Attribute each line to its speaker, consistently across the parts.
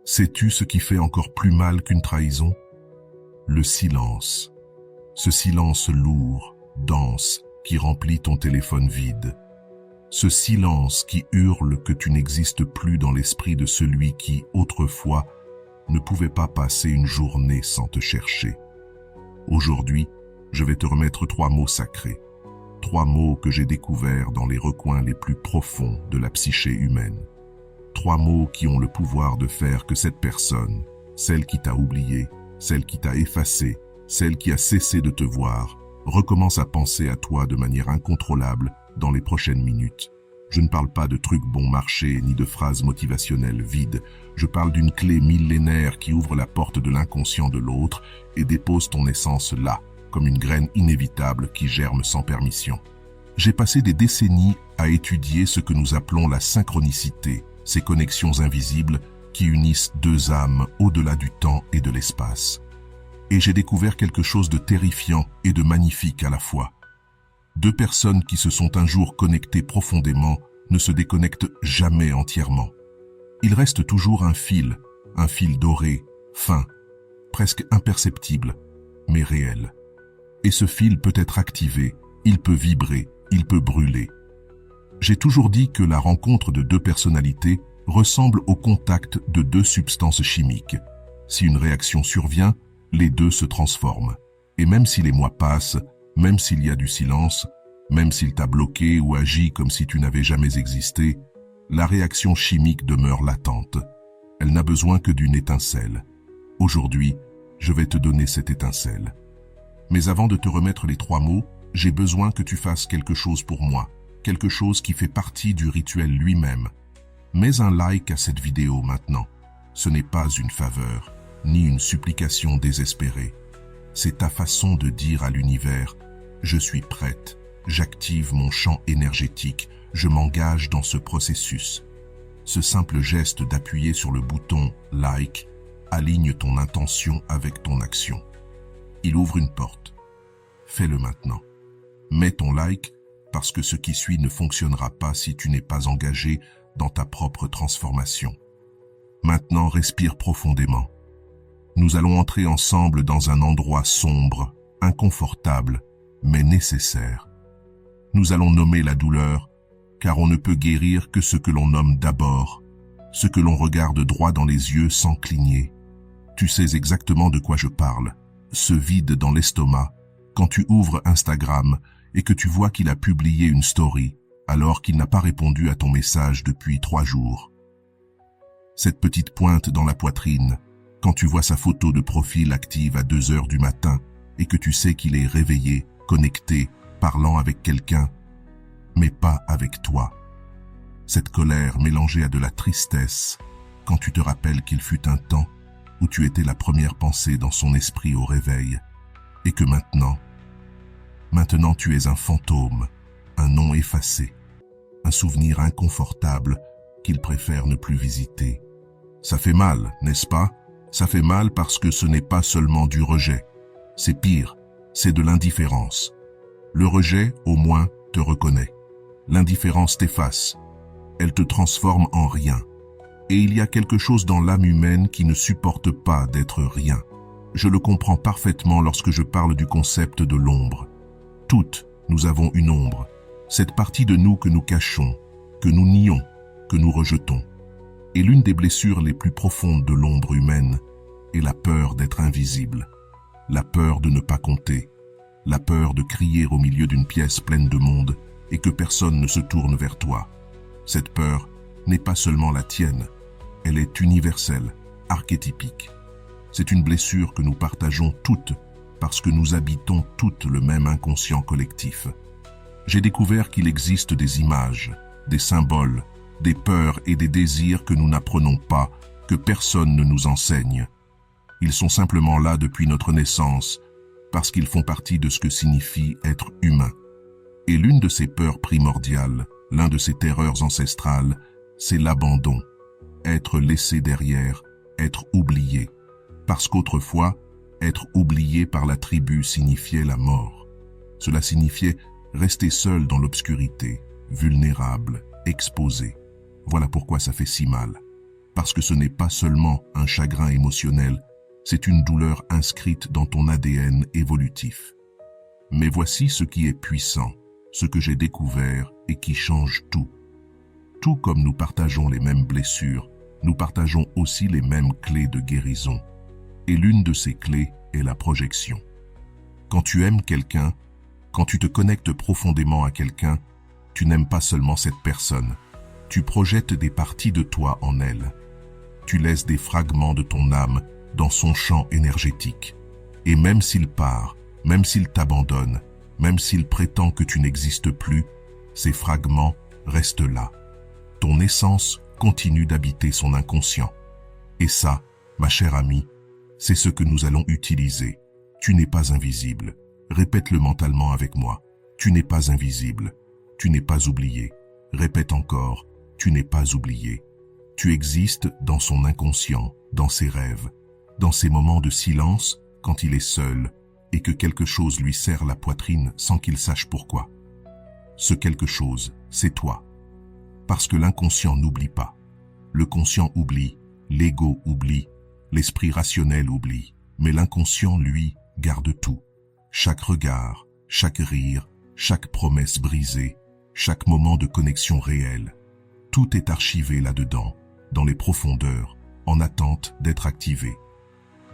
Speaker 1: Sais-tu ce qui fait encore plus mal qu'une trahison? Le silence. Ce silence lourd, dense, qui remplit ton téléphone vide. Ce silence qui hurle que tu n'existes plus dans l'esprit de celui qui, autrefois, ne pouvait pas passer une journée sans te chercher. Aujourd'hui, je vais te remettre 3 mots sacrés. 3 mots que j'ai découverts dans les recoins les plus profonds de la psyché humaine. 3 mots qui ont le pouvoir de faire que cette personne, celle qui t'a oublié, celle qui t'a effacé, celle qui a cessé de te voir, recommence à penser à toi de manière incontrôlable dans les prochaines minutes. Je ne parle pas de trucs bon marché ni de phrases motivationnelles vides. Je parle d'une clé millénaire qui ouvre la porte de l'inconscient de l'autre et dépose ton essence là, comme une graine inévitable qui germe sans permission. J'ai passé des décennies à étudier ce que nous appelons la synchronicité, ces connexions invisibles qui unissent 2 âmes au-delà du temps et de l'espace. Et j'ai découvert quelque chose de terrifiant et de magnifique à la fois. 2 personnes qui se sont un jour connectées profondément ne se déconnectent jamais entièrement. Il reste toujours un fil doré, fin, presque imperceptible, mais réel. Et ce fil peut être activé, il peut vibrer, il peut brûler. J'ai toujours dit que la rencontre de 2 personnalités ressemble au contact de 2 substances chimiques. Si une réaction survient, les 2 se transforment. Et même si les mois passent, même s'il y a du silence, même s'il t'a bloqué ou agi comme si tu n'avais jamais existé, la réaction chimique demeure latente. Elle n'a besoin que d'une étincelle. Aujourd'hui, je vais te donner cette étincelle. Mais avant de te remettre les 3 mots, j'ai besoin que tu fasses quelque chose pour moi, quelque chose qui fait partie du rituel lui-même. Mets un like à cette vidéo maintenant. Ce n'est pas une faveur, ni une supplication désespérée. C'est ta façon de dire à l'univers « Je suis prête, j'active mon champ énergétique, je m'engage dans ce processus ». Ce simple geste d'appuyer sur le bouton « Like » aligne ton intention avec ton action. Il ouvre une porte. Fais-le maintenant. Mets ton like parce que ce qui suit ne fonctionnera pas si tu n'es pas engagé dans ta propre transformation. Maintenant, respire profondément. Nous allons entrer ensemble dans un endroit sombre, inconfortable, mais nécessaire. Nous allons nommer la douleur, car on ne peut guérir que ce que l'on nomme d'abord, ce que l'on regarde droit dans les yeux sans cligner. Tu sais exactement de quoi je parle. Ce vide dans l'estomac, quand tu ouvres Instagram et que tu vois qu'il a publié une story, alors qu'il n'a pas répondu à ton message depuis 3 jours. Cette petite pointe dans la poitrine, quand tu vois sa photo de profil active à 2 heures du matin et que tu sais qu'il est réveillé, connecté, parlant avec quelqu'un, mais pas avec toi. Cette colère mélangée à de la tristesse, quand tu te rappelles qu'il fut un temps où tu étais la première pensée dans son esprit au réveil, et que maintenant tu es un fantôme, un nom effacé, un souvenir inconfortable qu'il préfère ne plus visiter. Ça fait mal, n'est-ce pas? Ça fait mal parce que ce n'est pas seulement du rejet. C'est pire, c'est de l'indifférence. Le rejet, au moins, te reconnaît. L'indifférence t'efface. Elle te transforme en rien. Et il y a quelque chose dans l'âme humaine qui ne supporte pas d'être rien. Je le comprends parfaitement lorsque je parle du concept de l'ombre. Toutes, nous avons une ombre. Cette partie de nous que nous cachons, que nous nions, que nous rejetons. Et l'une des blessures les plus profondes de l'ombre humaine est la peur d'être invisible, la peur de ne pas compter, la peur de crier au milieu d'une pièce pleine de monde et que personne ne se tourne vers toi. Cette peur n'est pas seulement la tienne, elle est universelle, archétypique. C'est une blessure que nous partageons toutes parce que nous habitons toutes le même inconscient collectif. J'ai découvert qu'il existe des images, des symboles, des peurs et des désirs que nous n'apprenons pas, que personne ne nous enseigne. Ils sont simplement là depuis notre naissance, parce qu'ils font partie de ce que signifie être humain. Et l'une de ces peurs primordiales, l'un de ces terreurs ancestrales, c'est l'abandon, être laissé derrière, être oublié. Parce qu'autrefois, être oublié par la tribu signifiait la mort. Cela signifiait rester seul dans l'obscurité, vulnérable, exposé. Voilà pourquoi ça fait si mal. parce que ce n'est pas seulement un chagrin émotionnel, c'est une douleur inscrite dans ton ADN évolutif. Mais voici ce qui est puissant, ce que j'ai découvert et qui change tout. Tout comme nous partageons les mêmes blessures, nous partageons aussi les mêmes clés de guérison. Et l'une de ces clés est la projection. Quand tu aimes quelqu'un, quand tu te connectes profondément à quelqu'un, tu n'aimes pas seulement cette personne. Tu projettes des parties de toi en elle. Tu laisses des fragments de ton âme dans son champ énergétique. Et même s'il part, même s'il t'abandonne, même s'il prétend que tu n'existes plus, ces fragments restent là. Ton essence continue d'habiter son inconscient. Et ça, ma chère amie, c'est ce que nous allons utiliser. Tu n'es pas invisible. Répète-le mentalement avec moi. Tu n'es pas invisible. Tu n'es pas oublié. Répète encore. Tu n'es pas oublié. Tu existes dans son inconscient, dans ses rêves, dans ses moments de silence quand il est seul et que quelque chose lui serre la poitrine sans qu'il sache pourquoi. Ce quelque chose, c'est toi. Parce que l'inconscient n'oublie pas. Le conscient oublie, l'ego oublie, l'esprit rationnel oublie, mais l'inconscient, lui, garde tout. Chaque regard, chaque rire, chaque promesse brisée, chaque moment de connexion réelle. Tout est archivé là-dedans, dans les profondeurs, en attente d'être activé.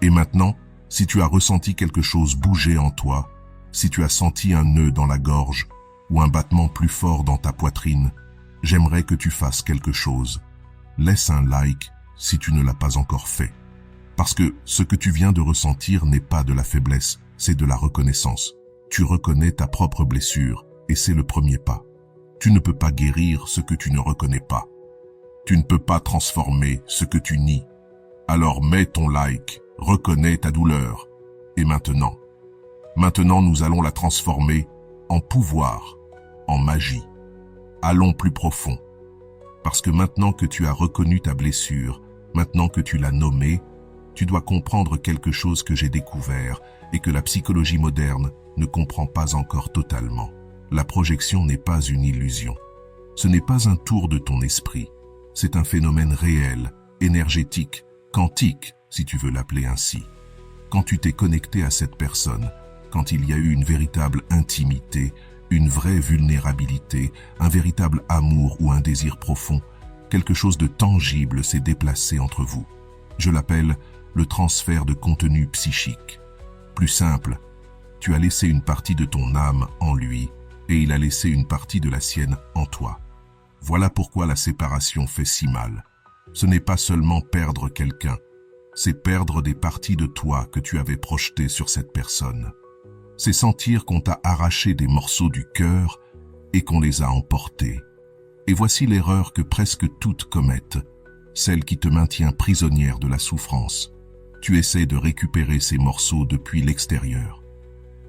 Speaker 1: Et maintenant, si tu as ressenti quelque chose bouger en toi, si tu as senti un nœud dans la gorge ou un battement plus fort dans ta poitrine, j'aimerais que tu fasses quelque chose. Laisse un like si tu ne l'as pas encore fait. Parce que ce que tu viens de ressentir n'est pas de la faiblesse, c'est de la reconnaissance. Tu reconnais ta propre blessure et c'est le premier pas. Tu ne peux pas guérir ce que tu ne reconnais pas. Tu ne peux pas transformer ce que tu nies. Alors mets ton like, reconnais ta douleur. Et maintenant nous allons la transformer en pouvoir, en magie. Allons plus profond. Parce que maintenant que tu as reconnu ta blessure, maintenant que tu l'as nommée, tu dois comprendre quelque chose que j'ai découvert et que la psychologie moderne ne comprend pas encore totalement. La projection n'est pas une illusion. Ce n'est pas un tour de ton esprit. C'est un phénomène réel, énergétique, quantique, si tu veux l'appeler ainsi. Quand tu t'es connecté à cette personne, quand il y a eu une véritable intimité, une vraie vulnérabilité, un véritable amour ou un désir profond, quelque chose de tangible s'est déplacé entre vous. Je l'appelle le transfert de contenu psychique. Plus simple, tu as laissé une partie de ton âme en lui et il a laissé une partie de la sienne en toi. Voilà pourquoi la séparation fait si mal. Ce n'est pas seulement perdre quelqu'un, c'est perdre des parties de toi que tu avais projetées sur cette personne. C'est sentir qu'on t'a arraché des morceaux du cœur et qu'on les a emportés. Et voici l'erreur que presque toutes commettent, celle qui te maintient prisonnière de la souffrance. Tu essaies de récupérer ces morceaux depuis l'extérieur.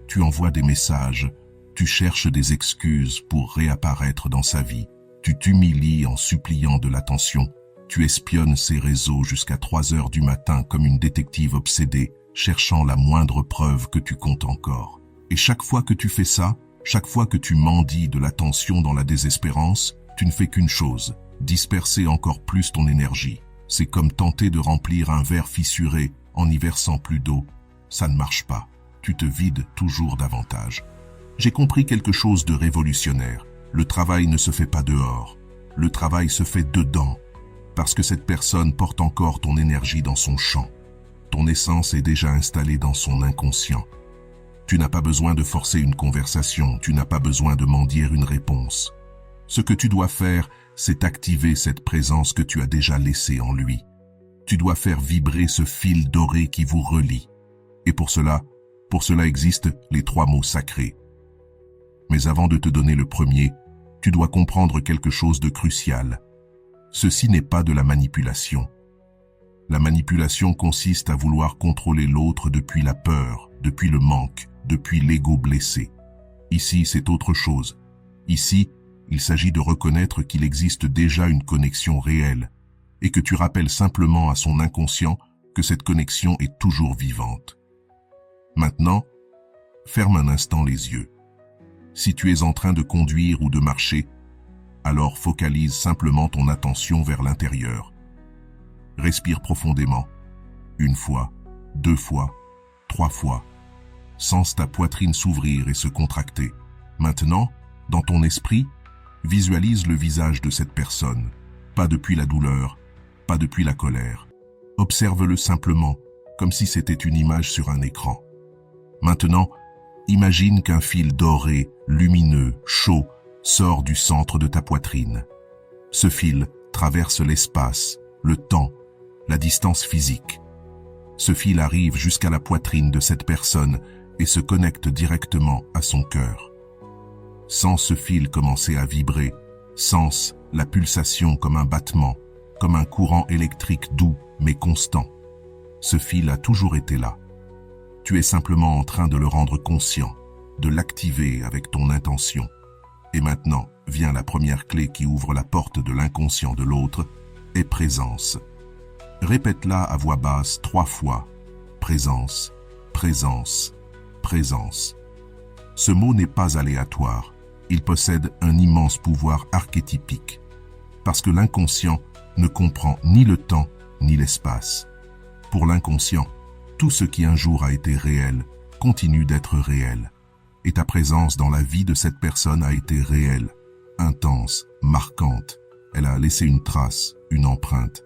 Speaker 1: Tu envoies des messages, tu cherches des excuses pour réapparaître dans sa vie, tu t'humilies en suppliant de l'attention, tu espionnes ses réseaux jusqu'à 3 heures du matin comme une détective obsédée, cherchant la moindre preuve que tu comptes encore. Et chaque fois que tu fais ça, chaque fois que tu mendies de l'attention dans la désespérance, tu ne fais qu'une chose, disperser encore plus ton énergie. C'est comme tenter de remplir un verre fissuré en y versant plus d'eau. Ça ne marche pas. Tu te vides toujours davantage. J'ai compris quelque chose de révolutionnaire. Le travail ne se fait pas dehors. Le travail se fait dedans. Parce que cette personne porte encore ton énergie dans son champ. Ton essence est déjà installée dans son inconscient. Tu n'as pas besoin de forcer une conversation. Tu n'as pas besoin de mendier une réponse. Ce que tu dois faire, c'est activer cette présence que tu as déjà laissée en lui. Tu dois faire vibrer ce fil doré qui vous relie. Et pour cela existent les 3 mots sacrés. Mais avant de te donner le premier, tu dois comprendre quelque chose de crucial. Ceci n'est pas de la manipulation. La manipulation consiste à vouloir contrôler l'autre depuis la peur, depuis le manque, depuis l'ego blessé. Ici, c'est autre chose. Ici, il s'agit de reconnaître qu'il existe déjà une connexion réelle et que tu rappelles simplement à son inconscient que cette connexion est toujours vivante. Maintenant, ferme un instant les yeux. Si tu es en train de conduire ou de marcher, alors focalise simplement ton attention vers l'intérieur. Respire profondément. 1 fois, 2 fois, 3 fois. Sens ta poitrine s'ouvrir et se contracter. Maintenant, dans ton esprit, visualise le visage de cette personne. Pas depuis la douleur, pas depuis la colère. Observe-le simplement, comme si c'était une image sur un écran. Maintenant, imagine qu'un fil doré, lumineux, chaud, sort du centre de ta poitrine. Ce fil traverse l'espace, le temps, la distance physique. Ce fil arrive jusqu'à la poitrine de cette personne et se connecte directement à son cœur. Sens ce fil commencer à vibrer, sens la pulsation comme un battement, comme un courant électrique doux mais constant. Ce fil a toujours été là. Tu es simplement en train de le rendre conscient, de l'activer avec ton intention. Et maintenant vient la première clé qui ouvre la porte de l'inconscient de l'autre, est présence. Répète-la à voix basse 3 fois. Présence, présence, présence. Ce mot n'est pas aléatoire. Il possède un immense pouvoir archétypique. Parce que l'inconscient ne comprend ni le temps ni l'espace. Pour l'inconscient, tout ce qui un jour a été réel continue d'être réel. Et ta présence dans la vie de cette personne a été réelle, intense, marquante. Elle a laissé une trace, une empreinte.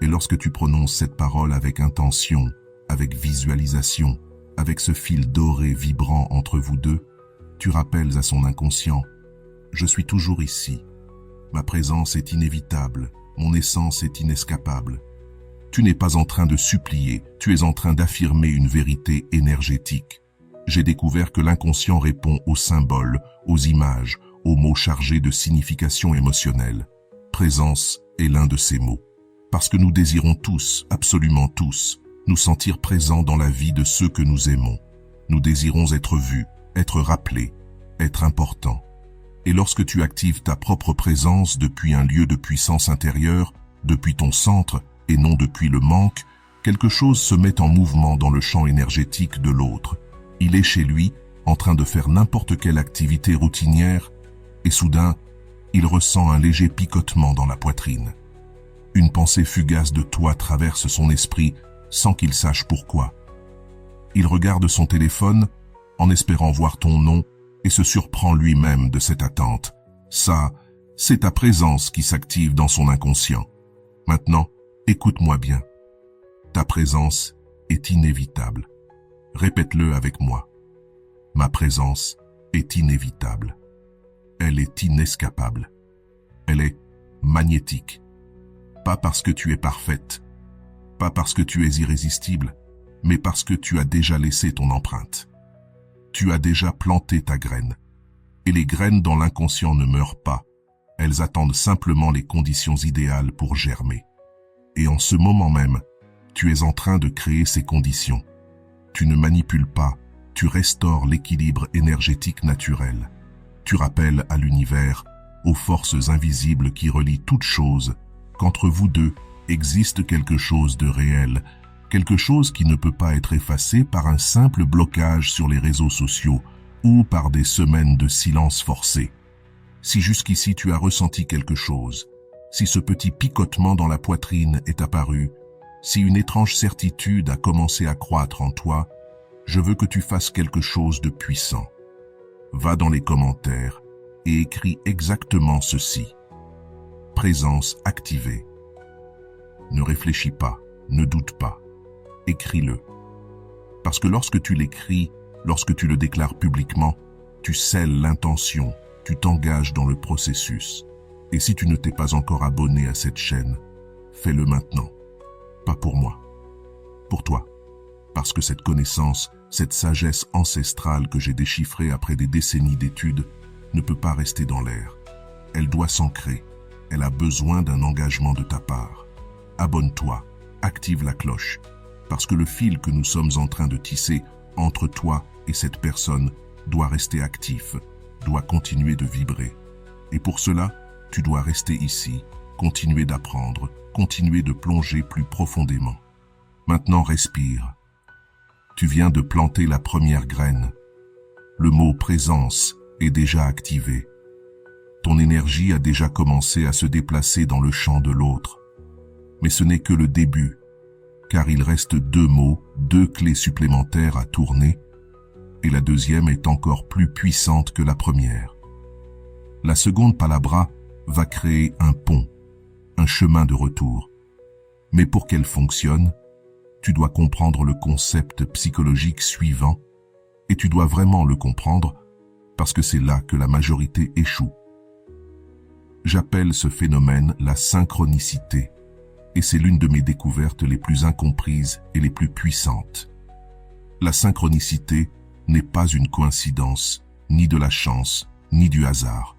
Speaker 1: Et lorsque tu prononces cette parole avec intention, avec visualisation, avec ce fil doré vibrant entre vous deux, tu rappelles à son inconscient « Je suis toujours ici. Ma présence est inévitable. Mon essence est inescapable. » Tu n'es pas en train de supplier, tu es en train d'affirmer une vérité énergétique. J'ai découvert que l'inconscient répond aux symboles, aux images, aux mots chargés de signification émotionnelle. Présence est l'un de ces mots. Parce que nous désirons tous, absolument tous, nous sentir présents dans la vie de ceux que nous aimons. Nous désirons être vus, être rappelés, être importants. Et lorsque tu actives ta propre présence depuis un lieu de puissance intérieure, depuis ton centre et non depuis le manque, quelque chose se met en mouvement dans le champ énergétique de l'autre. Il est chez lui, en train de faire n'importe quelle activité routinière, et soudain, il ressent un léger picotement dans la poitrine. Une pensée fugace de toi traverse son esprit sans qu'il sache pourquoi. Il regarde son téléphone en espérant voir ton nom et se surprend lui-même de cette attente. Ça, c'est ta présence qui s'active dans son inconscient. Maintenant, écoute-moi bien. Ta présence est inévitable. Répète-le avec moi. Ma présence est inévitable. Elle est inescapable. Elle est magnétique. Pas parce que tu es parfaite, pas parce que tu es irrésistible, mais parce que tu as déjà laissé ton empreinte. Tu as déjà planté ta graine. Et les graines dans l'inconscient ne meurent pas. Elles attendent simplement les conditions idéales pour germer. Et en ce moment même, tu es en train de créer ces conditions. Tu ne manipules pas, tu restaures l'équilibre énergétique naturel. Tu rappelles à l'univers, aux forces invisibles qui relient toutes choses, qu'entre vous deux existe quelque chose de réel, quelque chose qui ne peut pas être effacé par un simple blocage sur les réseaux sociaux ou par des semaines de silence forcé. Si jusqu'ici tu as ressenti quelque chose, si ce petit picotement dans la poitrine est apparu, si une étrange certitude a commencé à croître en toi, je veux que tu fasses quelque chose de puissant. Va dans les commentaires et écris exactement ceci. Présence activée. Ne réfléchis pas, ne doute pas. Écris-le. Parce que lorsque tu l'écris, lorsque tu le déclares publiquement, tu scelles l'intention, tu t'engages dans le processus. Et si tu ne t'es pas encore abonné à cette chaîne, fais-le maintenant. Pas pour moi, pour toi. Parce que cette connaissance, cette sagesse ancestrale que j'ai déchiffrée après des décennies d'études, ne peut pas rester dans l'air. Elle doit s'ancrer. Elle a besoin d'un engagement de ta part. Abonne-toi, active la cloche, parce que le fil que nous sommes en train de tisser entre toi et cette personne doit rester actif, doit continuer de vibrer. Et pour cela, tu dois rester ici, continuer d'apprendre, continuer de plonger plus profondément. Maintenant, respire. Tu viens de planter la première graine. Le mot présence est déjà activé. Ton énergie a déjà commencé à se déplacer dans le champ de l'autre. Mais ce n'est que le début, car il reste 2 mots, 2 clés supplémentaires à tourner, et la deuxième est encore plus puissante que la première. La seconde palabra va créer un pont, un chemin de retour. Mais pour qu'elle fonctionne, tu dois comprendre le concept psychologique suivant, et tu dois vraiment le comprendre parce que c'est là que la majorité échoue. J'appelle ce phénomène la synchronicité, et c'est l'une de mes découvertes les plus incomprises et les plus puissantes. La synchronicité n'est pas une coïncidence, ni de la chance, ni du hasard.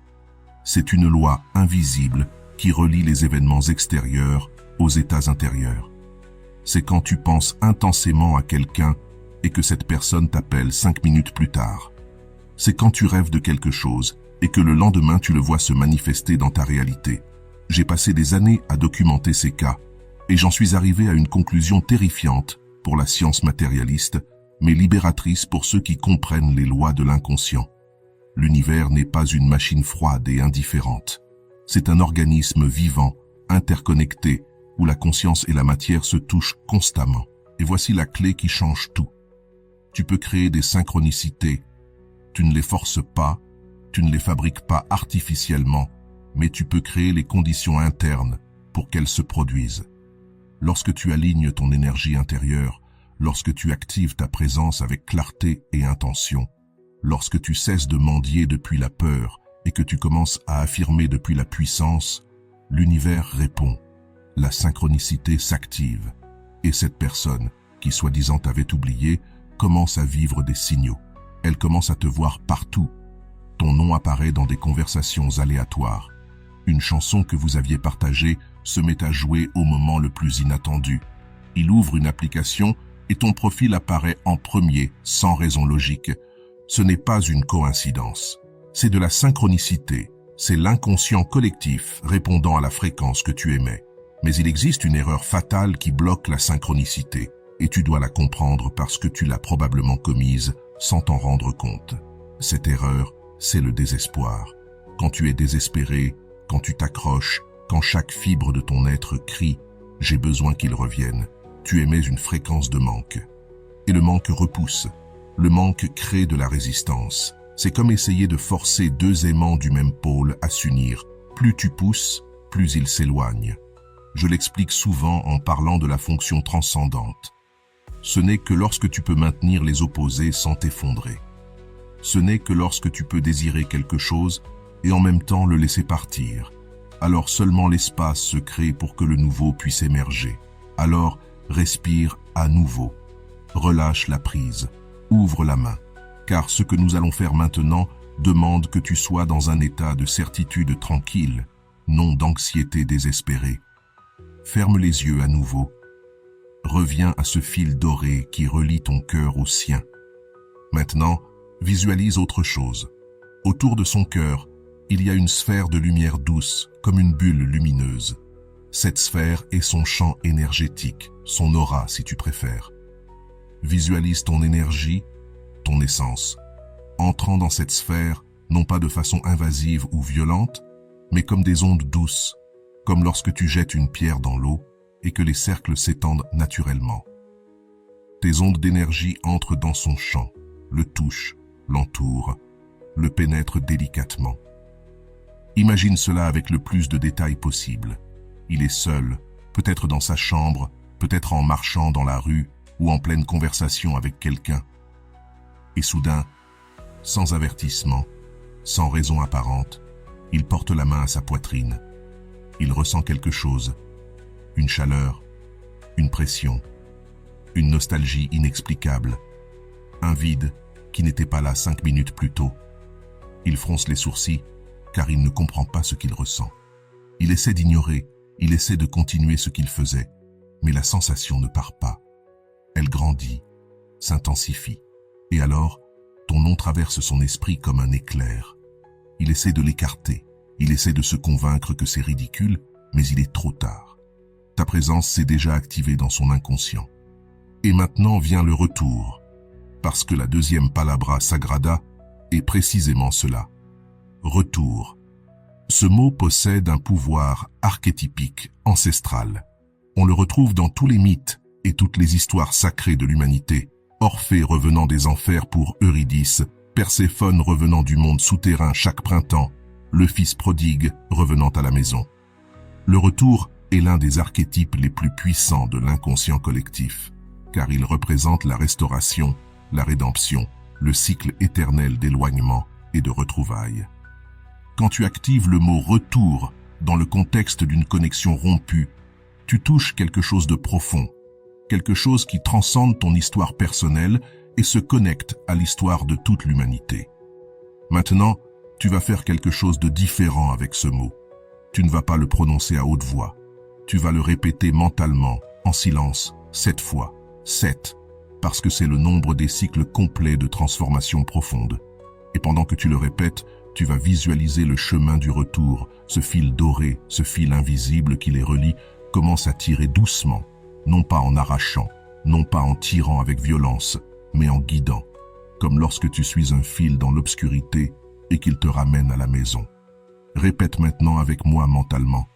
Speaker 1: C'est une loi invisible qui relie les événements extérieurs aux états intérieurs. C'est quand tu penses intensément à quelqu'un et que cette personne t'appelle 5 minutes plus tard. C'est quand tu rêves de quelque chose et que le lendemain tu le vois se manifester dans ta réalité. J'ai passé des années à documenter ces cas et j'en suis arrivé à une conclusion terrifiante pour la science matérialiste, mais libératrice pour ceux qui comprennent les lois de l'inconscient. L'univers n'est pas une machine froide et indifférente. C'est un organisme vivant, interconnecté, où la conscience et la matière se touchent constamment. Et voici la clé qui change tout. Tu peux créer des synchronicités. Tu ne les forces pas, tu ne les fabriques pas artificiellement, mais tu peux créer les conditions internes pour qu'elles se produisent. Lorsque tu alignes ton énergie intérieure, lorsque tu actives ta présence avec clarté et intention, lorsque tu cesses de mendier depuis la peur et que tu commences à affirmer depuis la puissance, l'univers répond. La synchronicité s'active. Et cette personne, qui soi-disant t'avait oublié, commence à vivre des signaux. Elle commence à te voir partout. Ton nom apparaît dans des conversations aléatoires. Une chanson que vous aviez partagée se met à jouer au moment le plus inattendu. Il ouvre une application et ton profil apparaît en premier, sans raison logique. Ce n'est pas une coïncidence. C'est de la synchronicité. C'est l'inconscient collectif répondant à la fréquence que tu émets. Mais il existe une erreur fatale qui bloque la synchronicité, et tu dois la comprendre parce que tu l'as probablement commise sans t'en rendre compte. Cette erreur, c'est le désespoir. Quand tu es désespéré, quand tu t'accroches, quand chaque fibre de ton être crie « j'ai besoin qu'il revienne », tu émets une fréquence de manque. Et le manque repousse. Le manque crée de la résistance. C'est comme essayer de forcer 2 aimants du même pôle à s'unir. Plus tu pousses, plus ils s'éloignent. Je l'explique souvent en parlant de la fonction transcendante. Ce n'est que lorsque tu peux maintenir les opposés sans t'effondrer. Ce n'est que lorsque tu peux désirer quelque chose et en même temps le laisser partir. Alors seulement l'espace se crée pour que le nouveau puisse émerger. Alors respire à nouveau. Relâche la prise. Ouvre la main. Car ce que nous allons faire maintenant demande que tu sois dans un état de certitude tranquille, non d'anxiété désespérée. Ferme les yeux à nouveau. Reviens à ce fil doré qui relie ton cœur au sien. Maintenant, visualise autre chose. Autour de son cœur, il y a une sphère de lumière douce, comme une bulle lumineuse. Cette sphère est son champ énergétique, son aura si tu préfères. Visualise ton énergie, ton essence, entrant dans cette sphère, non pas de façon invasive ou violente, mais comme des ondes douces, comme lorsque tu jettes une pierre dans l'eau et que les cercles s'étendent naturellement. Tes ondes d'énergie entrent dans son champ, le touchent, l'entourent, le pénètrent délicatement. Imagine cela avec le plus de détails possible. Il est seul, peut-être dans sa chambre, peut-être en marchant dans la rue ou en pleine conversation avec quelqu'un. Et soudain, sans avertissement, sans raison apparente, il porte la main à sa poitrine. Il ressent quelque chose, une chaleur, une pression, une nostalgie inexplicable, un vide qui n'était pas là 5 minutes plus tôt. Il fronce les sourcils car il ne comprend pas ce qu'il ressent. Il essaie d'ignorer, il essaie de continuer ce qu'il faisait, mais la sensation ne part pas. Elle grandit, s'intensifie, et alors, ton nom traverse son esprit comme un éclair. Il essaie de l'écarter, il essaie de se convaincre que c'est ridicule, mais il est trop tard. Ta présence s'est déjà activée dans son inconscient. Et maintenant vient le retour, parce que la deuxième palabra sagrada est précisément cela. Retour. Ce mot possède un pouvoir archétypique, ancestral. On le retrouve dans tous les mythes et toutes les histoires sacrées de l'humanité. Orphée revenant des enfers pour Eurydice, Perséphone revenant du monde souterrain chaque printemps, le fils prodigue revenant à la maison. Le retour est l'un des archétypes les plus puissants de l'inconscient collectif, car il représente la restauration, la rédemption, le cycle éternel d'éloignement et de retrouvailles. Quand tu actives le mot « retour » dans le contexte d'une connexion rompue, tu touches quelque chose de profond, quelque chose qui transcende ton histoire personnelle et se connecte à l'histoire de toute l'humanité. Maintenant, tu vas faire quelque chose de différent avec ce mot. Tu ne vas pas le prononcer à haute voix. Tu vas le répéter mentalement, en silence, 7 fois. 7, parce que c'est le nombre des cycles complets de transformation profonde. Et pendant que tu le répètes, tu vas visualiser le chemin du retour, ce fil doré, ce fil invisible qui les relie, commence à tirer doucement, non pas en arrachant, non pas en tirant avec violence, mais en guidant, comme lorsque tu suis un fil dans l'obscurité et qu'il te ramène à la maison. Répète maintenant avec moi mentalement.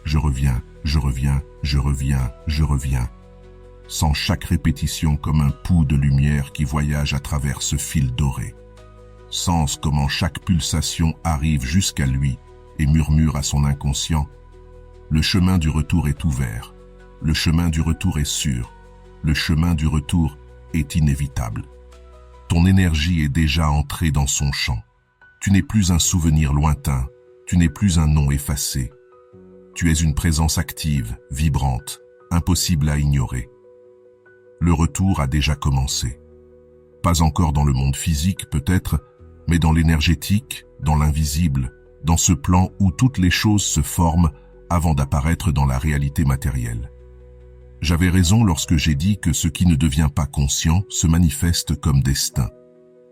Speaker 1: Je reviens, je reviens, je reviens, je reviens. Sens chaque répétition comme un pouls de lumière qui voyage à travers ce fil doré. Sens comment chaque pulsation arrive jusqu'à lui et murmure à son inconscient. Le chemin du retour est ouvert. Le chemin du retour est sûr. Le chemin du retour est inévitable. Ton énergie est déjà entrée dans son champ. Tu n'es plus un souvenir lointain. Tu n'es plus un nom effacé. Tu es une présence active, vibrante, impossible à ignorer. Le retour a déjà commencé. Pas encore dans le monde physique peut-être, mais dans l'énergétique, dans l'invisible, dans ce plan où toutes les choses se forment avant d'apparaître dans la réalité matérielle. J'avais raison lorsque j'ai dit que ce qui ne devient pas conscient se manifeste comme destin.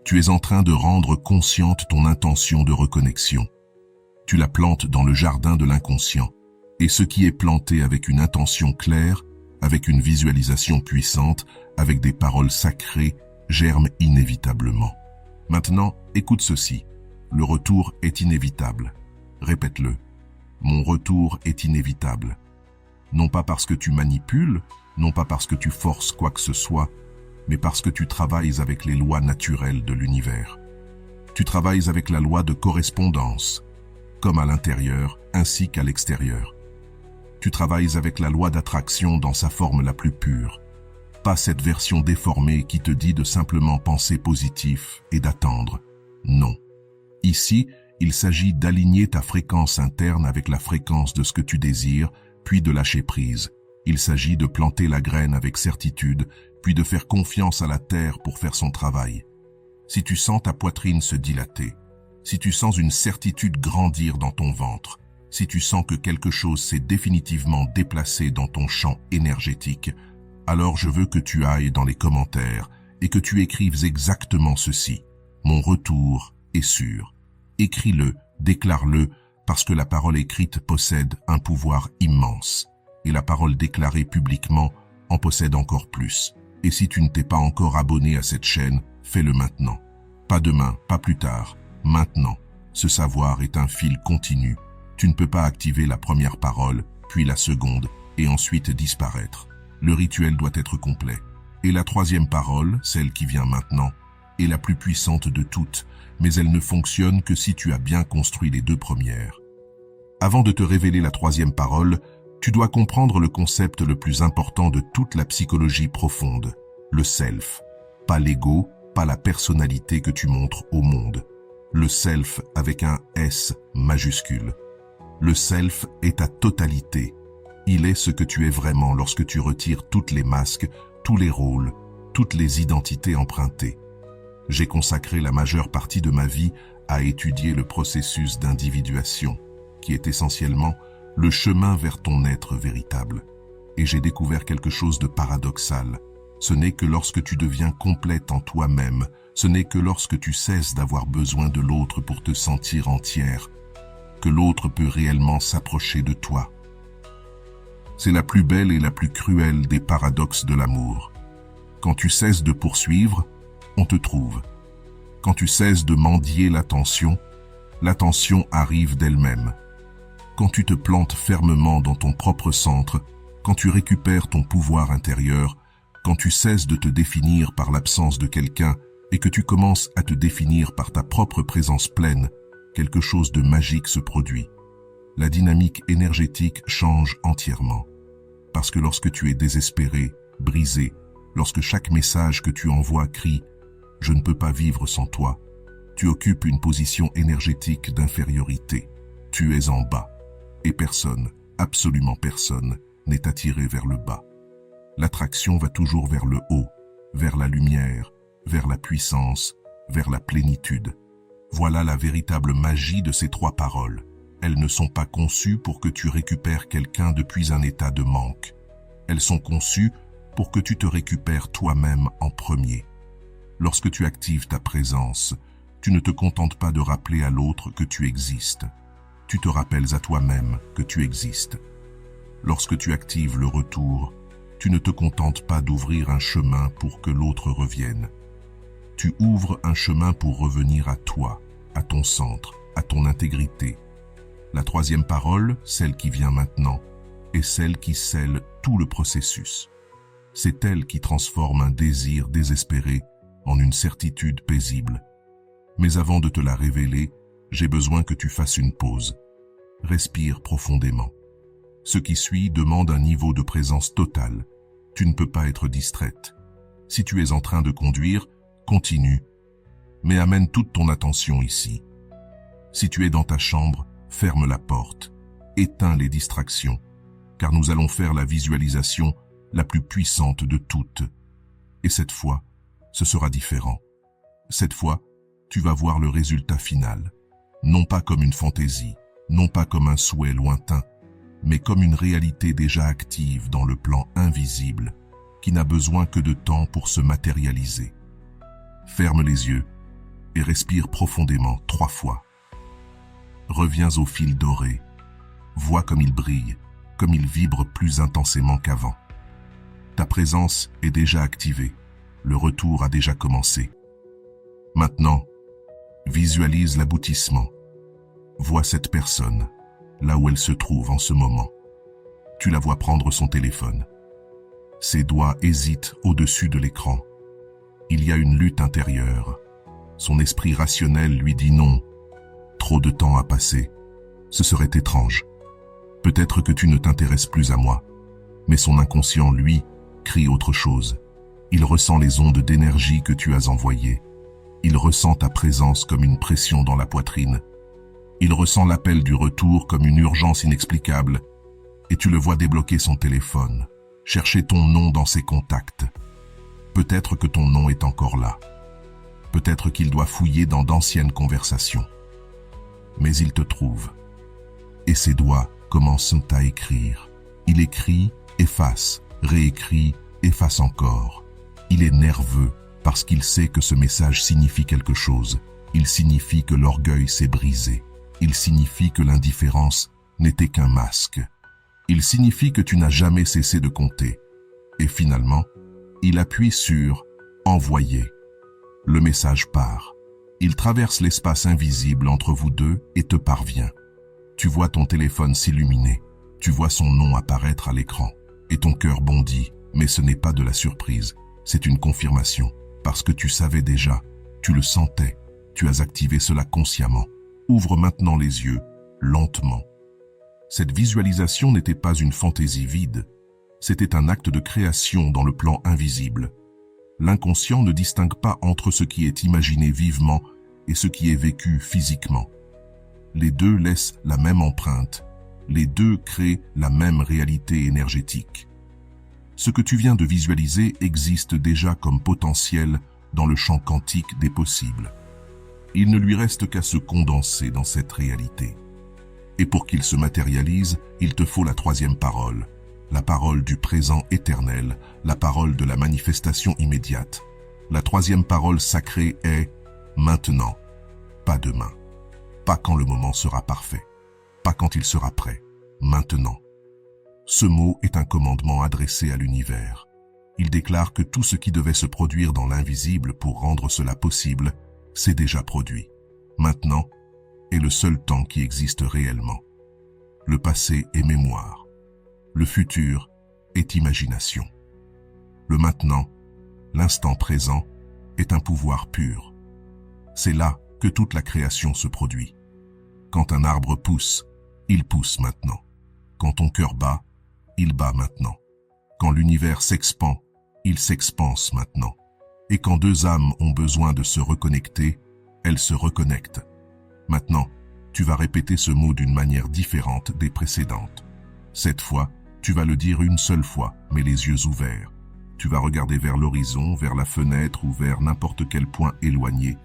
Speaker 1: Tu es en train de rendre consciente ton intention de reconnexion. Tu la plantes dans le jardin de l'inconscient. Et ce qui est planté avec une intention claire, avec une visualisation puissante, avec des paroles sacrées, germe inévitablement. Maintenant, écoute ceci. Le retour est inévitable. Répète-le. Mon retour est inévitable. Non pas parce que tu manipules, non pas parce que tu forces quoi que ce soit, mais parce que tu travailles avec les lois naturelles de l'univers. Tu travailles avec la loi de correspondance, comme à l'intérieur ainsi qu'à l'extérieur. Tu travailles avec la loi d'attraction dans sa forme la plus pure, pas cette version déformée qui te dit de simplement penser positif et d'attendre. Non. Ici, il s'agit d'aligner ta fréquence interne avec la fréquence de ce que tu désires, puis de lâcher prise. Il s'agit de planter la graine avec certitude, puis de faire confiance à la terre pour faire son travail. Si tu sens ta poitrine se dilater, si tu sens une certitude grandir dans ton ventre, si tu sens que quelque chose s'est définitivement déplacé dans ton champ énergétique, alors je veux que tu ailles dans les commentaires et que tu écrives exactement ceci. Mon retour est sûr. Écris-le, déclare-le, parce que la parole écrite possède un pouvoir immense. Et la parole déclarée publiquement en possède encore plus. Et si tu ne t'es pas encore abonné à cette chaîne, fais-le maintenant. Pas demain, pas plus tard, maintenant. Ce savoir est un fil continu. Tu ne peux pas activer la première parole, puis la seconde, et ensuite disparaître. Le rituel doit être complet. Et la troisième parole, celle qui vient maintenant, est la plus puissante de toutes, mais elle ne fonctionne que si tu as bien construit les deux premières. Avant de te révéler la troisième parole, tu dois comprendre le concept le plus important de toute la psychologie profonde, le self. Pas l'ego, pas la personnalité que tu montres au monde. Le self avec un S majuscule. Le self est ta totalité. Il est ce que tu es vraiment lorsque tu retires toutes les masques, tous les rôles, toutes les identités empruntées. J'ai consacré la majeure partie de ma vie à étudier le processus d'individuation, qui est essentiellement le chemin vers ton être véritable. Et j'ai découvert quelque chose de paradoxal. Ce n'est que lorsque tu deviens complète en toi-même, ce n'est que lorsque tu cesses d'avoir besoin de l'autre pour te sentir entière, que l'autre peut réellement s'approcher de toi. C'est la plus belle et la plus cruelle des paradoxes de l'amour. Quand tu cesses de poursuivre, on te trouve. Quand tu cesses de mendier l'attention arrive d'elle-même. Quand tu te plantes fermement dans ton propre centre, quand tu récupères ton pouvoir intérieur, quand tu cesses de te définir par l'absence de quelqu'un et que tu commences à te définir par ta propre présence pleine, quelque chose de magique se produit. La dynamique énergétique change entièrement. Parce que lorsque tu es désespéré, brisé, lorsque chaque message que tu envoies crie « Je ne peux pas vivre sans toi », tu occupes une position énergétique d'infériorité. Tu es en bas. Et personne, absolument personne, n'est attiré vers le bas. L'attraction va toujours vers le haut, vers la lumière, vers la puissance, vers la plénitude. Voilà la véritable magie de ces trois paroles. Elles ne sont pas conçues pour que tu récupères quelqu'un depuis un état de manque. Elles sont conçues pour que tu te récupères toi-même en premier. Lorsque tu actives ta présence, tu ne te contentes pas de rappeler à l'autre que tu existes. Tu te rappelles à toi-même que tu existes. Lorsque tu actives le retour, tu ne te contentes pas d'ouvrir un chemin pour que l'autre revienne. Tu ouvres un chemin pour revenir à toi, à ton centre, à ton intégrité. La troisième parole, celle qui vient maintenant, est celle qui scelle tout le processus. C'est elle qui transforme un désir désespéré en une certitude paisible. Mais avant de te la révéler, j'ai besoin que tu fasses une pause. Respire profondément. Ce qui suit demande un niveau de présence totale. Tu ne peux pas être distraite. Si tu es en train de conduire, continue, mais amène toute ton attention ici. Si tu es dans ta chambre, ferme la porte, éteins les distractions, car nous allons faire la visualisation la plus puissante de toutes. Et cette fois, ce sera différent. Cette fois, tu vas voir le résultat final, non pas comme une fantaisie, non pas comme un souhait lointain, mais comme une réalité déjà active dans le plan invisible, qui n'a besoin que de temps pour se matérialiser. Ferme les yeux et respire profondément 3 fois. Reviens au fil doré. Vois comme il brille, comme il vibre plus intensément qu'avant. Ta présence est déjà activée. Le retour a déjà commencé. Maintenant, visualise l'aboutissement. Vois cette personne, là où elle se trouve en ce moment. Tu la vois prendre son téléphone. Ses doigts hésitent au-dessus de l'écran. Il y a une lutte intérieure. Son esprit rationnel lui dit non. Trop de temps a passé. Ce serait étrange. Peut-être que tu ne t'intéresses plus à moi. Mais son inconscient, lui, crie autre chose. Il ressent les ondes d'énergie que tu as envoyées. Il ressent ta présence comme une pression dans la poitrine. Il ressent l'appel du retour comme une urgence inexplicable. Et tu le vois débloquer son téléphone, chercher ton nom dans ses contacts. Peut-être que ton nom est encore là. Peut-être qu'il doit fouiller dans d'anciennes conversations. Mais il te trouve. Et ses doigts commencent à écrire. Il écrit, efface, réécrit, efface encore. Il est nerveux parce qu'il sait que ce message signifie quelque chose. Il signifie que l'orgueil s'est brisé. Il signifie que l'indifférence n'était qu'un masque. Il signifie que tu n'as jamais cessé de compter. Et finalement, il appuie sur « Envoyer ». Le message part. Il traverse l'espace invisible entre vous deux et te parvient. Tu vois ton téléphone s'illuminer. Tu vois son nom apparaître à l'écran. Et ton cœur bondit, mais ce n'est pas de la surprise. C'est une confirmation. Parce que tu savais déjà, tu le sentais. Tu as activé cela consciemment. Ouvre maintenant les yeux, lentement. Cette visualisation n'était pas une fantaisie vide. C'était un acte de création dans le plan invisible. L'inconscient ne distingue pas entre ce qui est imaginé vivement et ce qui est vécu physiquement. Les deux laissent la même empreinte. Les deux créent la même réalité énergétique. Ce que tu viens de visualiser existe déjà comme potentiel dans le champ quantique des possibles. Il ne lui reste qu'à se condenser dans cette réalité. Et pour qu'il se matérialise, il te faut la troisième parole, la parole du présent éternel, la parole de la manifestation immédiate. La troisième parole sacrée est « maintenant », pas demain, pas quand le moment sera parfait, pas quand il sera prêt, maintenant. Ce mot est un commandement adressé à l'univers. Il déclare que tout ce qui devait se produire dans l'invisible pour rendre cela possible s'est déjà produit. Maintenant est le seul temps qui existe réellement. Le passé est mémoire. Le futur est imagination. Le maintenant, l'instant présent, est un pouvoir pur. C'est là que toute la création se produit. Quand un arbre pousse, il pousse maintenant. Quand ton cœur bat, il bat maintenant. Quand l'univers s'expand, il s'expanse maintenant. Et quand deux âmes ont besoin de se reconnecter, elles se reconnectent. Maintenant, tu vas répéter ce mot d'une manière différente des précédentes. Cette fois, tu vas le dire une seule fois, mais les yeux ouverts. Tu vas regarder vers l'horizon, vers la fenêtre ou vers n'importe quel point éloigné.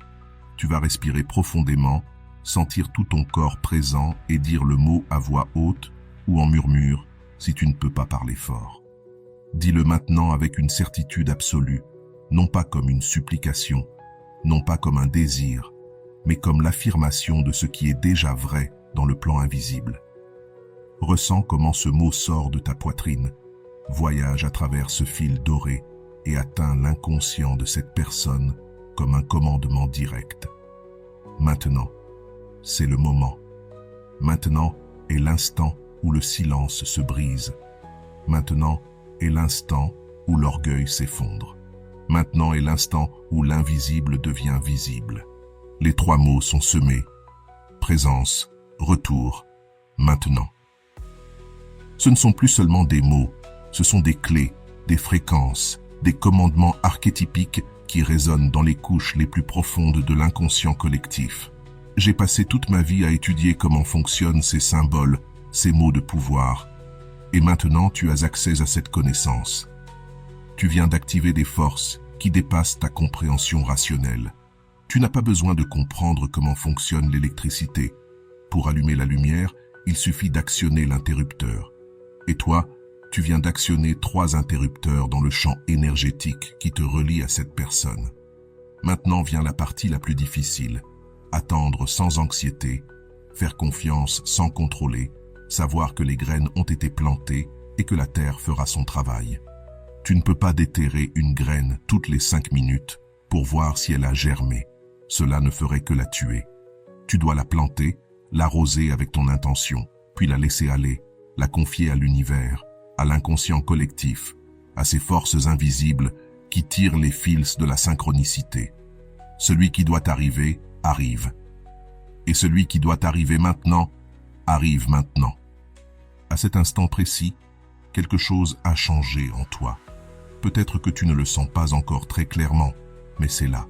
Speaker 1: Tu vas respirer profondément, sentir tout ton corps présent et dire le mot à voix haute ou en murmure si tu ne peux pas parler fort. Dis-le maintenant avec une certitude absolue, non pas comme une supplication, non pas comme un désir, mais comme l'affirmation de ce qui est déjà vrai dans le plan invisible. Ressens comment ce mot sort de ta poitrine, voyage à travers ce fil doré et atteint l'inconscient de cette personne comme un commandement direct. Maintenant, c'est le moment. Maintenant est l'instant où le silence se brise. Maintenant est l'instant où l'orgueil s'effondre. Maintenant est l'instant où l'invisible devient visible. Les trois mots sont semés. Présence, retour, maintenant. Ce ne sont plus seulement des mots, ce sont des clés, des fréquences, des commandements archétypiques qui résonnent dans les couches les plus profondes de l'inconscient collectif. J'ai passé toute ma vie à étudier comment fonctionnent ces symboles, ces mots de pouvoir. Et maintenant, tu as accès à cette connaissance. Tu viens d'activer des forces qui dépassent ta compréhension rationnelle. Tu n'as pas besoin de comprendre comment fonctionne l'électricité. Pour allumer la lumière, il suffit d'actionner l'interrupteur. Et toi, tu viens d'actionner 3 interrupteurs dans le champ énergétique qui te relie à cette personne. Maintenant vient la partie la plus difficile. Attendre sans anxiété, faire confiance sans contrôler, savoir que les graines ont été plantées et que la terre fera son travail. Tu ne peux pas déterrer une graine toutes les 5 minutes pour voir si elle a germé. Cela ne ferait que la tuer. Tu dois la planter, l'arroser avec ton intention, puis la laisser aller, la confier à l'univers, à l'inconscient collectif, à ces forces invisibles qui tirent les fils de la synchronicité. Celui qui doit arriver, arrive. Et celui qui doit arriver maintenant, arrive maintenant. À cet instant précis, quelque chose a changé en toi. Peut-être que tu ne le sens pas encore très clairement, mais c'est là.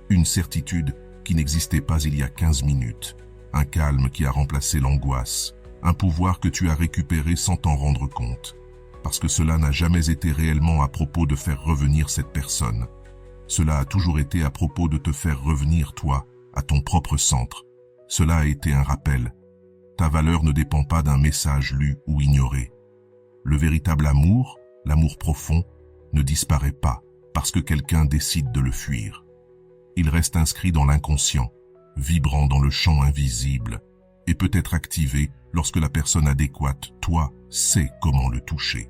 Speaker 1: Une certitude qui n'existait pas il y a 15 minutes. Un calme qui a remplacé l'angoisse. Un pouvoir que tu as récupéré sans t'en rendre compte. Parce que cela n'a jamais été réellement à propos de faire revenir cette personne. Cela a toujours été à propos de te faire revenir toi, à ton propre centre. Cela a été un rappel. Ta valeur ne dépend pas d'un message lu ou ignoré. Le véritable amour, l'amour profond, ne disparaît pas parce que quelqu'un décide de le fuir. Il reste inscrit dans l'inconscient, vibrant dans le champ invisible, et peut être activé lorsque la personne adéquate, toi, sait comment le toucher.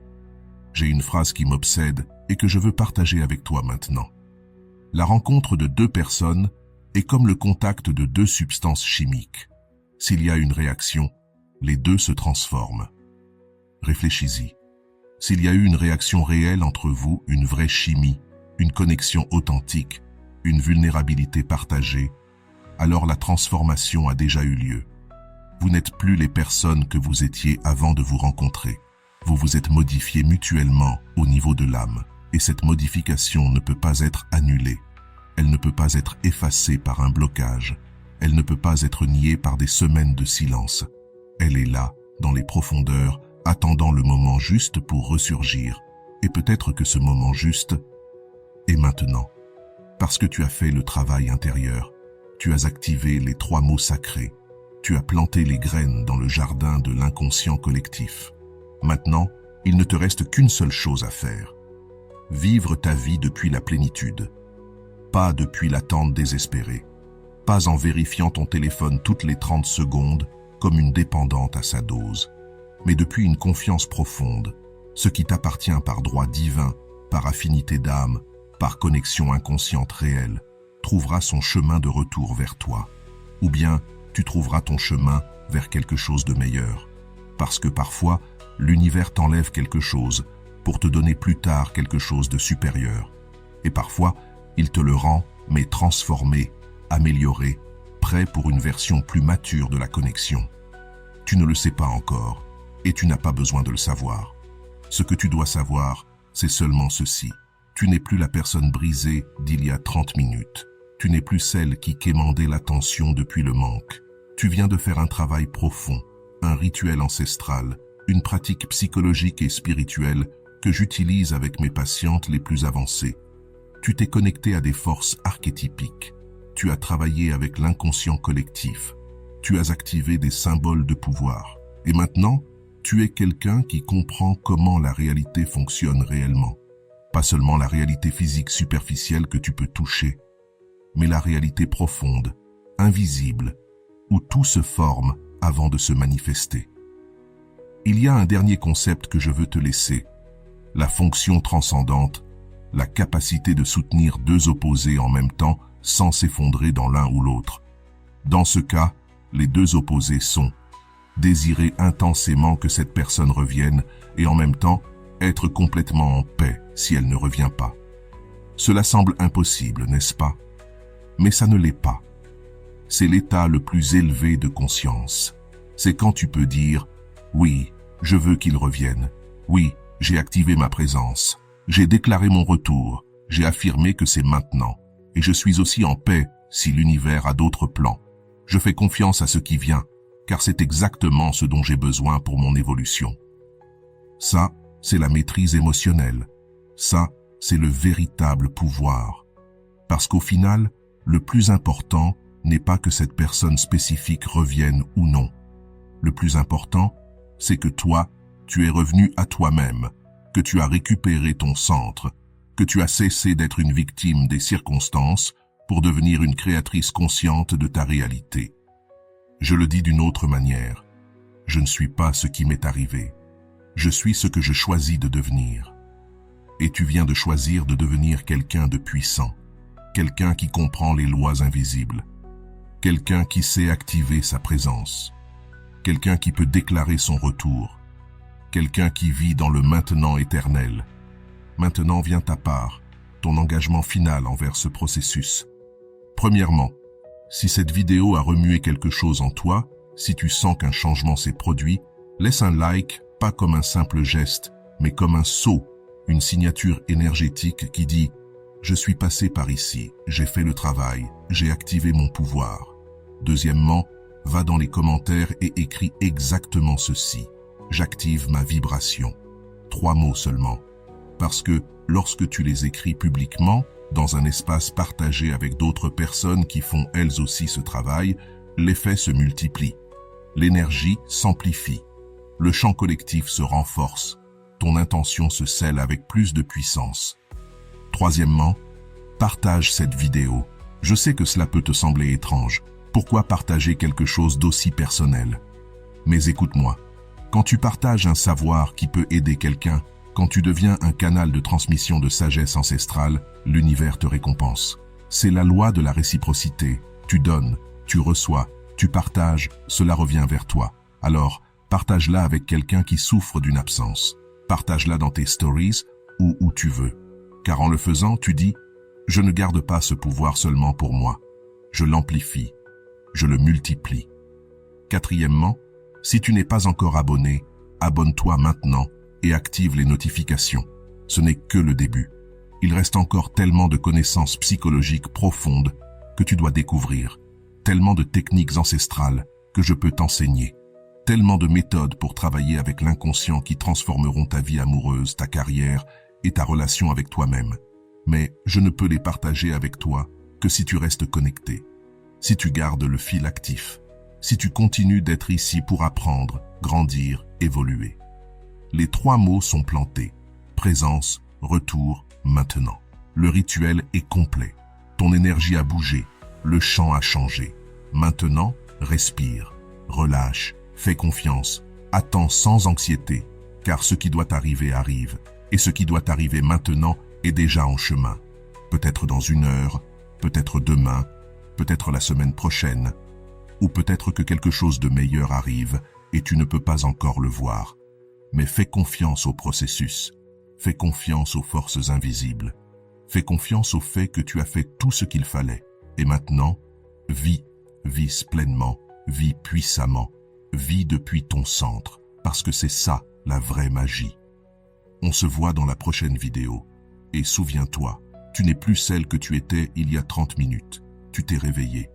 Speaker 1: J'ai une phrase qui m'obsède et que je veux partager avec toi maintenant. La rencontre de 2 personnes est comme le contact de 2 substances chimiques. S'il y a une réaction, les 2 se transforment. Réfléchis-y. S'il y a eu une réaction réelle entre vous, une vraie chimie, une connexion authentique, une vulnérabilité partagée, alors la transformation a déjà eu lieu. Vous n'êtes plus les personnes que vous étiez avant de vous rencontrer. Vous vous êtes modifiés mutuellement au niveau de l'âme, et cette modification ne peut pas être annulée. Elle ne peut pas être effacée par un blocage. Elle ne peut pas être niée par des semaines de silence. Elle est là, dans les profondeurs, attendant le moment juste pour ressurgir. Et peut-être que ce moment juste est maintenant. Parce que tu as fait le travail intérieur. Tu as activé les 3 mots sacrés. Tu as planté les graines dans le jardin de l'inconscient collectif. Maintenant, il ne te reste qu'une seule chose à faire. Vivre ta vie depuis la plénitude. Pas depuis l'attente désespérée. Pas en vérifiant ton téléphone toutes les 30 secondes comme une dépendante à sa dose. Mais depuis une confiance profonde, ce qui t'appartient par droit divin, par affinité d'âme, par connexion inconsciente réelle, trouvera son chemin de retour vers toi. Ou bien, tu trouveras ton chemin vers quelque chose de meilleur. Parce que parfois, l'univers t'enlève quelque chose pour te donner plus tard quelque chose de supérieur. Et parfois, il te le rend, mais transformé, amélioré, prêt pour une version plus mature de la connexion. Tu ne le sais pas encore, et tu n'as pas besoin de le savoir. Ce que tu dois savoir, c'est seulement ceci. Tu n'es plus la personne brisée d'il y a 30 minutes. Tu n'es plus celle qui quémandait l'attention depuis le manque. Tu viens de faire un travail profond, un rituel ancestral, une pratique psychologique et spirituelle que j'utilise avec mes patientes les plus avancées. Tu t'es connecté à des forces archétypiques. Tu as travaillé avec l'inconscient collectif. Tu as activé des symboles de pouvoir. Et maintenant, tu es quelqu'un qui comprend comment la réalité fonctionne réellement. Pas seulement la réalité physique superficielle que tu peux toucher, mais la réalité profonde, invisible, où tout se forme avant de se manifester. Il y a un dernier concept que je veux te laisser, la fonction transcendante, la capacité de soutenir deux opposés en même temps sans s'effondrer dans l'un ou l'autre. Dans ce cas, les deux opposés sont désirer intensément que cette personne revienne et en même temps être complètement en paix si elle ne revient pas. Cela semble impossible, n'est-ce pas? Mais ça ne l'est pas. C'est l'état le plus élevé de conscience. C'est quand tu peux dire « Oui, je veux qu'il revienne. Oui, j'ai activé ma présence. J'ai déclaré mon retour. J'ai affirmé que c'est maintenant. Et je suis aussi en paix si l'univers a d'autres plans. Je fais confiance à ce qui vient, car c'est exactement ce dont j'ai besoin pour mon évolution. » Ça, c'est la maîtrise émotionnelle. Ça, c'est le véritable pouvoir. Parce qu'au final, le plus important n'est pas que cette personne spécifique revienne ou non. Le plus important, c'est que toi, tu es revenu à toi-même, que tu as récupéré ton centre, que tu as cessé d'être une victime des circonstances pour devenir une créatrice consciente de ta réalité. Je le dis d'une autre manière. Je ne suis pas ce qui m'est arrivé. Je suis ce que je choisis de devenir. Et tu viens de choisir de devenir quelqu'un de puissant, quelqu'un qui comprend les lois invisibles, quelqu'un qui sait activer sa présence, quelqu'un qui peut déclarer son retour, quelqu'un qui vit dans le maintenant éternel. Maintenant vient ta part, ton engagement final envers ce processus. Premièrement, si cette vidéo a remué quelque chose en toi, si tu sens qu'un changement s'est produit, laisse un like, pas comme un simple geste, mais comme un sceau, une signature énergétique qui dit « Je suis passé par ici, j'ai fait le travail, j'ai activé mon pouvoir ». Deuxièmement, va dans les commentaires et écris exactement ceci « J'active ma vibration ». 3 mots seulement. Parce que lorsque tu les écris publiquement, dans un espace partagé avec d'autres personnes qui font elles aussi ce travail, l'effet se multiplie. L'énergie s'amplifie. Le champ collectif se renforce. Ton intention se scelle avec plus de puissance. Troisièmement, partage cette vidéo. Je sais que cela peut te sembler étrange. Pourquoi partager quelque chose d'aussi personnel? Mais écoute-moi. Quand tu partages un savoir qui peut aider quelqu'un, quand tu deviens un canal de transmission de sagesse ancestrale, l'univers te récompense. C'est la loi de la réciprocité. Tu donnes, tu reçois, tu partages, cela revient vers toi. Alors, partage-la avec quelqu'un qui souffre d'une absence. Partage-la dans tes stories ou où tu veux. Car en le faisant, tu dis « Je ne garde pas ce pouvoir seulement pour moi. Je l'amplifie. Je le multiplie. » Quatrièmement, si tu n'es pas encore abonné, abonne-toi maintenant et active les notifications. Ce n'est que le début. Il reste encore tellement de connaissances psychologiques profondes que tu dois découvrir, tellement de techniques ancestrales que je peux t'enseigner, tellement de méthodes pour travailler avec l'inconscient qui transformeront ta vie amoureuse, ta carrière et ta relation avec toi-même. Mais je ne peux les partager avec toi que si tu restes connecté, si tu gardes le fil actif, si tu continues d'être ici pour apprendre, grandir, évoluer. Les 3 mots sont plantés. Présence, retour, maintenant. Le rituel est complet. Ton énergie a bougé. Le champ a changé. Maintenant, respire, relâche, fais confiance, attends sans anxiété, car ce qui doit arriver arrive, et ce qui doit arriver maintenant est déjà en chemin. Peut-être dans 1 heure, peut-être demain, peut-être la semaine prochaine, ou peut-être que quelque chose de meilleur arrive et tu ne peux pas encore le voir. Mais fais confiance au processus. Fais confiance aux forces invisibles. Fais confiance au fait que tu as fait tout ce qu'il fallait. Et maintenant, vis pleinement, vis puissamment, vis depuis ton centre, parce que c'est ça, la vraie magie. On se voit dans la prochaine vidéo. Et souviens-toi, tu n'es plus celle que tu étais il y a 30 minutes. Tu t'es réveillée.